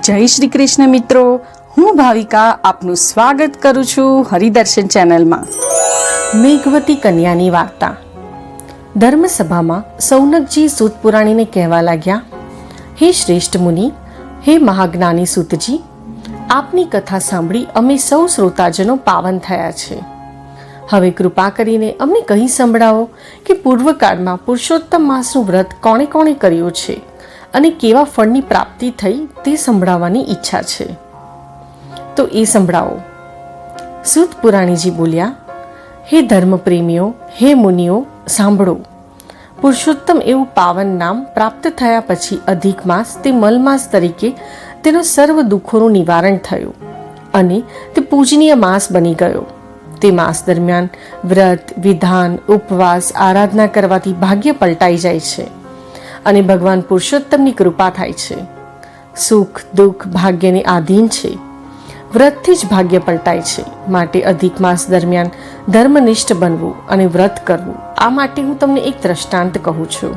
જય શ્રી કૃષ્ણ મિત્રો, હું ભાવિકા આપનું સ્વાગત કરું છું હરિદર્શન ચેનલમાં। મેઘવતી કન્યાની વાર્તા। ધર્મસભામાં સૌનકજી સૂત પુરાણીને કહેવા લાગ્યા, હે શ્રેષ્ઠ મુનિ, હે મહાજ્ઞાની સૂતજી, આપની કથા સાંભળી અમે સૌ શ્રોતાજનો પાવન થયા છે। હવે કૃપા કરીને અમને કહી સંભળાવો કે પૂર્વકાળમાં પુરુષોત્તમ માસનું વ્રત કોણે કોણે કર્યું છે અને કેવા ફળની પ્રાપ્તિ થઈ તે સંભળાવવાની ઈચ્છા છે, તો એ સંભળાવો। સૂત પુરાણીજી બોલ્યા, હે ધર્મપ્રેમીઓ, હે મુનિઓ, સાંભળો। પુરુષોત્તમ એવું પાવન નામ પ્રાપ્ત થયા પછી અધિક માસ તે મલમાસ તરીકે તેનો સર્વ દુઃખોનું નિવારણ થયું અને તે પૂજનીય માસ બની ગયો। તે માસ દરમિયાન વ્રત, વિધાન, ઉપવાસ, આરાધના કરવાથી ભાગ્ય પલટાઈ જાય છે અને ભગવાન પુરુષોત્તમની કૃપા થાય છે। સુખ દુઃખ ભાગ્યને આધીન છે, વ્રતથી જ ભાગ્ય પલટાય છે। માટે અધિક માસ દરમિયાન ધર્મનિષ્ઠ બનવું અને વ્રત કરવું, આ માટે હું તમને એક દ્રષ્ટાંત કહું છું।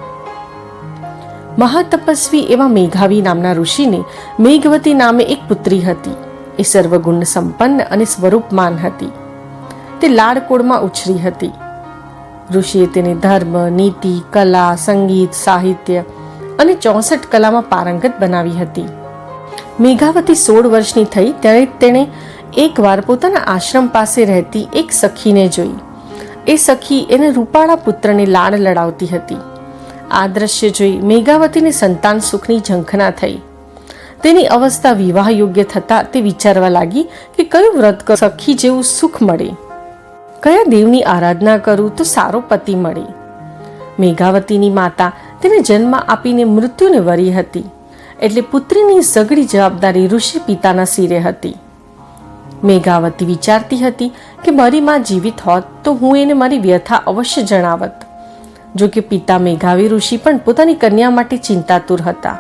મહાતપસ્વી એવા મેઘાવી નામના ઋષિને મેઘવતી નામે એક પુત્રી હતી। એ સર્વગુણ સંપન્ન અને સ્વરૂપમાન હતી। તે લાડકોડમાં ઉછરી હતી। ઋષિએ તેને ધર્મ, નીતિ, કલા, સંગીત, સાહિત્ય અને 64 કલામાં પારંગત બનાવી હતી। મેઘાવતી 16 વર્ષની થઈ ત્યારે તેણે એકવાર પોતાના આશ્રમ પાસે રહેતી એક સખીને જોઈ। એ સખી એને રૂપાળા પુત્રને લાડ લડાવતી હતી। આ દ્રશ્ય જોઈ મેઘાવતીને સંતાન સુખની ઝંખના થઈ। તેની અવસ્થા વિવાહ યોગ્ય થતા તે વિચારવા લાગી કે કયું વ્રત સખી જેવું સુખ મળે, કયા દેવની આરાધના કરું તો સારો પતિ મળે। મેઘાવતીની માતા તેને જન્મ આપીને મૃત્યુને વરી હતી, એટલે પુત્રીની સઘળી જવાબદારી ઋષિ પિતાના શિરે હતી। મેઘાવતી વિચારતી હતી કે મારી માં જીવિત હોત તો હું એને મારી વ્યથા અવશ્ય જણાવત। જો કે પિતા મેઘાવી ઋષિ પણ પોતાની કન્યા માટે ચિંતાતુર હતા।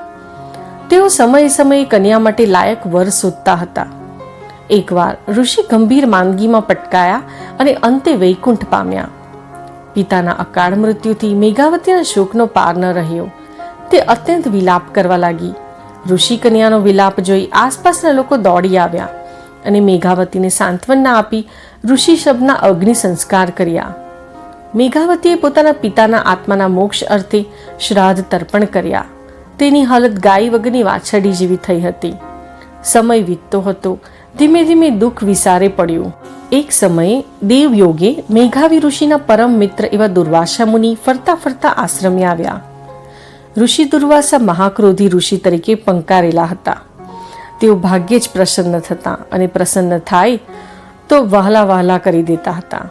તેઓ સમયે સમયે કન્યા માટે લાયક વર શોધતા હતા। એકવાર ઋષિ ગંભીર માંદગીમાં પટકાયા અને અંતે વૈકુંઠ પામ્યા। પિતાના અકાળ મૃત્યુથી મેઘાવતીના શોકનો પાર ન રહ્યો। તે અત્યંત વિલાપ કરવા લાગી। ઋષિ કન્યાનો વિલાપ જોઈ આસપાસના લોકો દોડી આવ્યા અને મેઘાવતીને સાંત્વના આપી ઋષિ શબ્દના અગ્નિ સંસ્કાર કર્યા। મેઘાવતીએ પોતાના પિતાના આત્માના મોક્ષ અર્થે શ્રાદ્ધ તર્પણ કર્યા। તેની હાલત ગાય વગરની વાછરડી જેવી થઈ હતી। સમય વીતતો હતો। ધીમે ધીમે દુઃખ વિસારે પડ્યું। એક સમયે દેવયોગે મેઘાવી ઋષિના પરમ મિત્ર એવા દુર્વાસા મુનિ ફરતા ફરતા આશ્રમે આવ્યા। ઋષિ દુર્વાસા મહાક્રોધી ઋષિ તરીકે પંકારેલા હતા। તેઓ ભાગ્યે જ પ્રસન્ન થતા અને પ્રસન્ન થાય તો વહાલા વહાલા કરી દેતા હતા।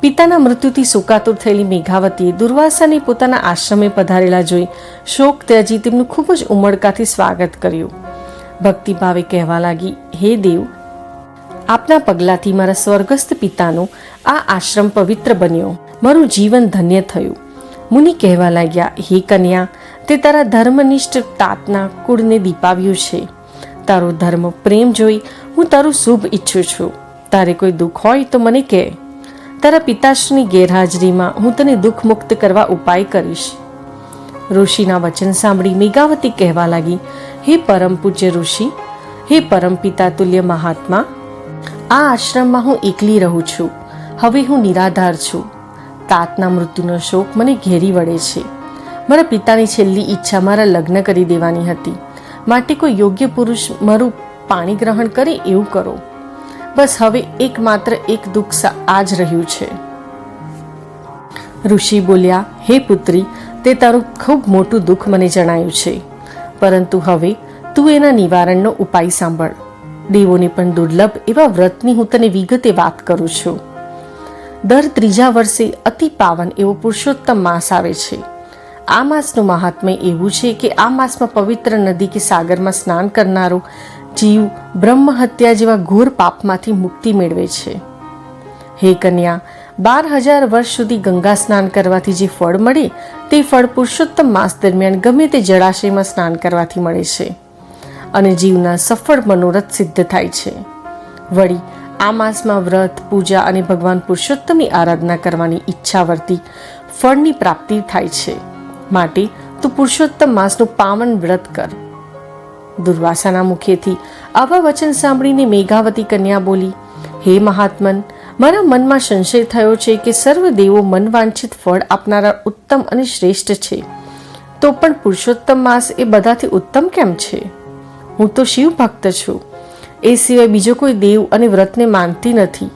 પિતાના મૃત્યુથી શોકાતુર થયેલી મેઘાવતીએ દુર્વાસાને પોતાના આશ્રમે પધારેલા જોઈ શોક ત્યજી તેમનું ખૂબ જ ઉમળકાથી સ્વાગત કર્યું। ભક્તિભાવે કહેવા લાગી, હે દેવ, આપના પગલાથી મારા સ્વર્ગસ્થ પિતાનો આ આશ્રમ પવિત્ર બન્યો, મારું જીવન ધન્ય થયું। મુનિ કહેવા લાગ્યા, હે કન્યા, તે તારા ધર્મનિષ્ઠ તાતના કુળને દીપાવ્યું છે। તારો ધર્મ પ્રેમ જોઈ હું તારું શુભ ઈચ્છું છું। તારે કોઈ દુઃખ હોય તો મને કહે। તારા પિતાશ્રીની ગેરહાજરીમાં હું તને દુઃખ મુક્ત કરવા ઉપાય કરીશ। ઋષિના વચન સાંભળી મેઘાવતી કહેવા લાગી, હે પરમ પૂજ્ય ઋષિ, હે પરમ પિતા તુલ્ય મહાત્મા, આ આશ્રમમાં હું એકલી રહું છું। હવે હું નિરાધાર છું। તાતના મૃત્યુનો શોક મને ઘેરી વળે છે। મારા પિતાની છેલ્લી ઈચ્છા મારા લગ્ન કરી દેવાની હતી। માટે કોઈ યોગ્ય પુરુષ મારું પાણી ગ્રહણ કરે એવું કરો। બસ હવે એકમાત્ર એક દુઃખ આ જ રહ્યું છે। ઋષિ બોલ્યા, હે પુત્રી, તે તારું ખૂબ મોટું દુઃખ મને જણાયું છે, પરંતુ હવે તું એના નિવારણનો ઉપાય સાંભળ। દેવોને પણ દુર્લભ એવા વ્રતની હું તને વિગતે વાત કરું છું। દર 3જા વર્ષે અતિ પાવન એવો પુરુષોત્તમ માસ આવે છે। આ માસનું મહાત્મ્ય એવું છે કે આ માસમાં પવિત્ર નદી કે સાગરમાં સ્નાન કરનારો જીવ બ્રહ્મ હત્યા જેવા ઘોર પાપમાંથી મુક્તિ મેળવે છે। હે કન્યા, 12,000 વર્ષ સુધી ગંગા સ્નાન કરવાથી જે ફળ મળે તે ફળ પુરુષોત્તમ માસ દરમિયાન ગમે તે જળાશયમાં સ્નાન કરવાથી મળે છે અને જીવના સફળ મનોરથ સિદ્ધ થાય છે। વળી આ માસમાં વ્રત, પૂજા અને ભગવાન પુરુષોત્તમની આરાધના કરવાની ઈચ્છા વર્તી ફળની પ્રાપ્તિ થાય છે। માટે તું પુરુષોત્તમ માસનું પાવન વ્રત કર। દુર્વાસાના મુખેથી આવા વચન સાંભળીને મેઘાવતી કન્યા બોલી, હે મહાત્મન, મારા મનમાં સંશય થયો છે કે સર્વ દેવો મનવાંછિત ફળ આપનારા ઉત્તમ અને શ્રેષ્ઠ છે, તો પણ પુરુષોત્તમ માસ એ બધાથી ઉત્તમ કેમ છે? હું તો શિવ ભક્ત છું, એ સિવાય બીજો કોઈ દેવ અને વ્રતને માનતી નથી.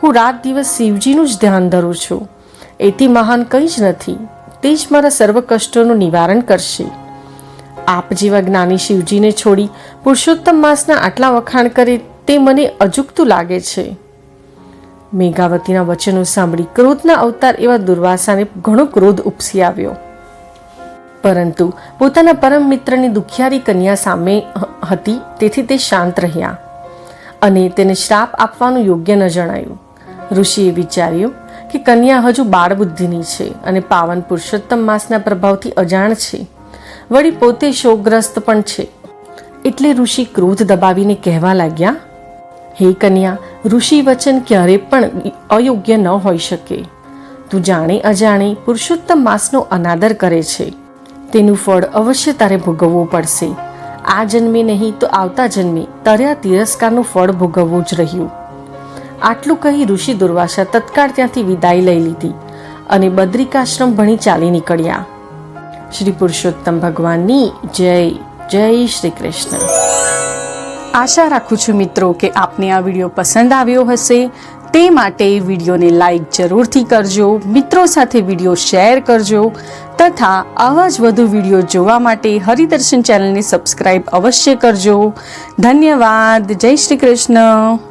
હું રાત દિવસ શિવજીનું જ ધ્યાન ધરું છું. એથી મહાન કંઈ જ નથી. તે જ મારા સર્વ કષ્ટોનું નિવારણ કરશે. આપ જેવા જ્ઞાની શિવજીને છોડી પુરુષોત્તમ માસના આટલા વખાણ કરે તે મને અજુગતું લાગે છે. મેઘાવતીના વચનો સાંભળી ક્રોધના અવતાર એવા દુર્વાસાને ઘણો ક્રોધ ઉપસી આવ્યો. પરંતુ પોતાના પરમ મિત્રની દુખિયારી કન્યા સામે હતી, તેથી તે શાંત રહ્યા અને તેને શ્રાપ આપવાનું યોગ્ય ન જણાયું. ઋષિએ વિચાર્યું કે કન્યા હજુ બાળબુદ્ધિની છે અને પાવન પુરુષોત્તમ માસના પ્રભાવથી અજાણ છે, વળી પોતે શોકગ્રસ્ત પણ છે. એટલે ઋષિ ક્રોધ દબાવીને કહેવા લાગ્યા, હે કન્યા, ઋષિ વચન ક્યારે પણ અયોગ્ય ન હોઈ શકે. તું જાણે અજાણે પુરુષોત્તમ માસનો અનાદર કરે છે. તેનું ફળ અવશ્ય તારે ભોગવવું પડશે. આ જન્મે નહીં તો આવતા જન્મે તારે આ તિરસ્કારનું ફળ ભોગવવું જ રહ્યું. આટલું કહી ઋષિ દુર્વાસા તત્કાળ ત્યાંથી વિદાય લઈ લીધી અને બદ્રિકાશ્રમ ભણી ચાલી નીકળ્યા. શ્રી પુરુષોત્તમ ભગવાનની જય. જય શ્રી કૃષ્ણ. આશા રાખું છું મિત્રો કે આપને આ વિડીયો પસંદ આવ્યો હશે. તે માટે વિડીયોને લાઈક જરૂરથી કરજો, મિત્રો સાથે વિડીયો શેર કરજો તથા આવા જ વધુ વિડીયો જોવા માટે હરિદર્શન ચેનલને સબસ્ક્રાઈબ અવશ્ય કરજો. ધન્યવાદ. જય શ્રી કૃષ્ણ.